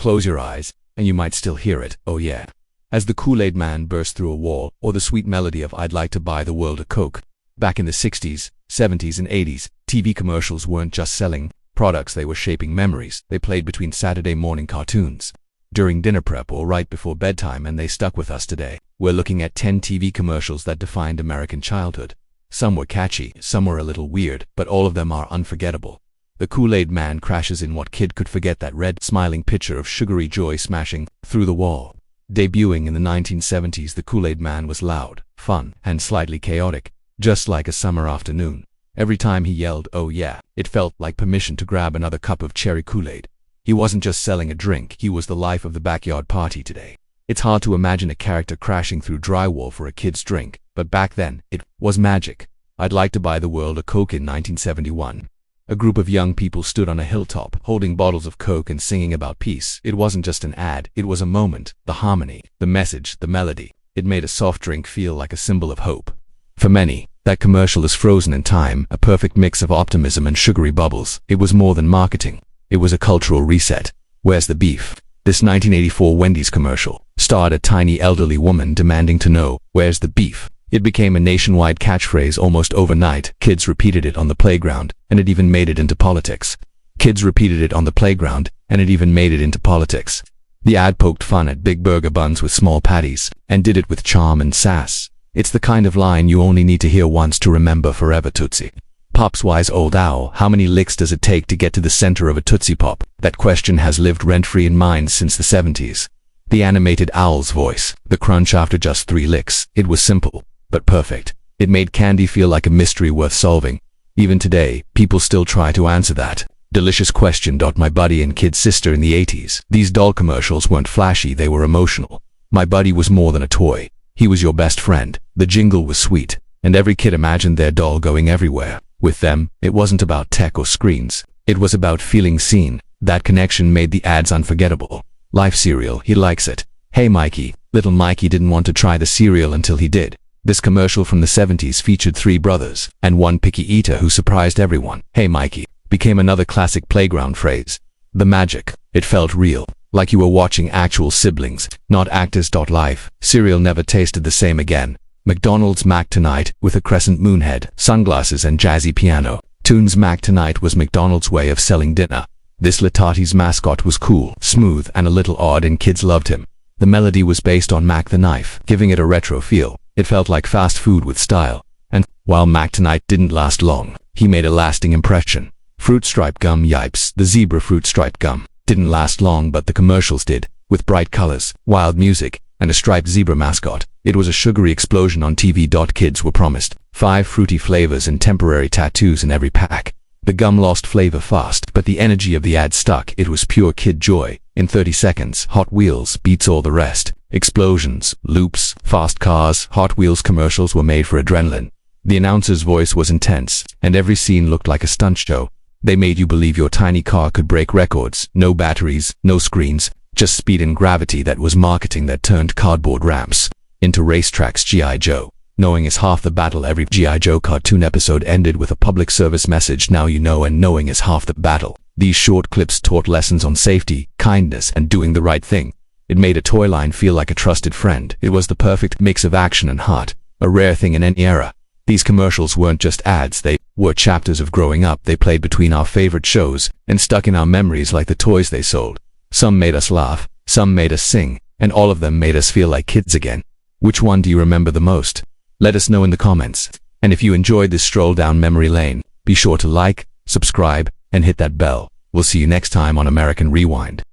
Close your eyes, and you might still hear it, oh yeah. As the Kool-Aid Man burst through a wall, or the sweet melody of I'd like to buy the world a Coke. Back in the 60s, 70s, and 80s, TV commercials weren't just selling products, they were shaping memories. They played between Saturday morning cartoons, during dinner prep, or right before bedtime, and they stuck with us today. We're looking at 10 TV commercials that defined American childhood. Some were catchy, some were a little weird, but all of them are unforgettable. The Kool-Aid Man crashes in. What kid could forget that red, smiling picture of sugary joy smashing through the wall? Debuting in the 1970s, the Kool-Aid Man was loud, fun, and slightly chaotic, just like a summer afternoon. Every time he yelled, "Oh yeah," it felt like permission to grab another cup of cherry Kool-Aid. He wasn't just selling a drink, he was the life of the backyard party today. It's hard to imagine a character crashing through drywall for a kid's drink, but back then, it was magic. I'd like to buy the world a Coke in 1971. A group of young people stood on a hilltop, holding bottles of Coke and singing about peace. It wasn't just an ad, it was a moment. The harmony, the message, the melody. It made a soft drink feel like a symbol of hope. For many, that commercial is frozen in time, a perfect mix of optimism and sugary bubbles. It was more than marketing. It was a cultural reset. Where's the beef? This 1984 Wendy's commercial starred a tiny elderly woman demanding to know, where's the beef? It became a nationwide catchphrase almost overnight. Kids repeated it on the playground, and it even made it into politics. Kids repeated it on the playground, and it even made it into politics. The ad poked fun at big burger buns with small patties, and did it with charm and sass. It's the kind of line you only need to hear once to remember forever. Tootsie. Pop's wise old owl. How many licks does it take to get to the center of a Tootsie Pop? That question has lived rent-free in minds since the 70s. The animated owl's voice, the crunch after just 3 licks. It was simple, but perfect. It made candy feel like a mystery worth solving. Even today, people still try to answer that delicious question. My buddy and kid sister in the 80s. These doll commercials weren't flashy, they were emotional. My buddy was more than a toy. He was your best friend. The jingle was sweet, and every kid imagined their doll going everywhere. With them, it wasn't about tech or screens. It was about feeling seen. That connection made the ads unforgettable. Life cereal, he likes it. Hey Mikey. Little Mikey didn't want to try the cereal until he did. This commercial from the 70s featured 3 brothers and one picky eater who surprised everyone. Hey Mikey became another classic playground phrase. The magic. It felt real, like you were watching actual siblings, not actors. Life cereal never tasted the same again. McDonald's Mac Tonight, with a crescent moon head, sunglasses, and jazzy piano. Tunes Mac Tonight was McDonald's way of selling dinner. This Latati's mascot was cool, smooth, and a little odd, and kids loved him. The melody was based on Mac the knife, giving it a retro feel. It felt like fast food with style. And while Mac Tonight didn't last long, he made a lasting impression. Fruit Stripe Gum. Yipes, the zebra fruit stripe gum, didn't last long, but the commercials did, with bright colors, wild music, and a striped zebra mascot. It was a sugary explosion on TV. Kids were promised 5 fruity flavors and temporary tattoos in every pack. The gum lost flavor fast, but the energy of the ad stuck. It was pure kid joy. In 30 seconds, Hot Wheels beats all the rest. Explosions, loops, fast cars. Hot Wheels commercials were made for adrenaline. The announcer's voice was intense, and every scene looked like a stunt show. They made you believe your tiny car could break records. No batteries, no screens, just speed and gravity. That was marketing that turned cardboard ramps into racetracks. I.Joe. Knowing is half the battle. Every I.Joe cartoon episode ended with a public service message. Now you know, and knowing is half the battle. These short clips taught lessons on safety, kindness, and doing the right thing. It made a toy line feel like a trusted friend. It was the perfect mix of action and heart, a rare thing in any era. These commercials weren't just ads, they were chapters of growing up. They played between our favorite shows and stuck in our memories like the toys they sold. Some made us laugh, some made us sing, and all of them made us feel like kids again. Which one do you remember the most? Let us know in the comments. And if you enjoyed this stroll down memory lane, be sure to like, subscribe, and hit that bell. We'll see you next time on American Rewind.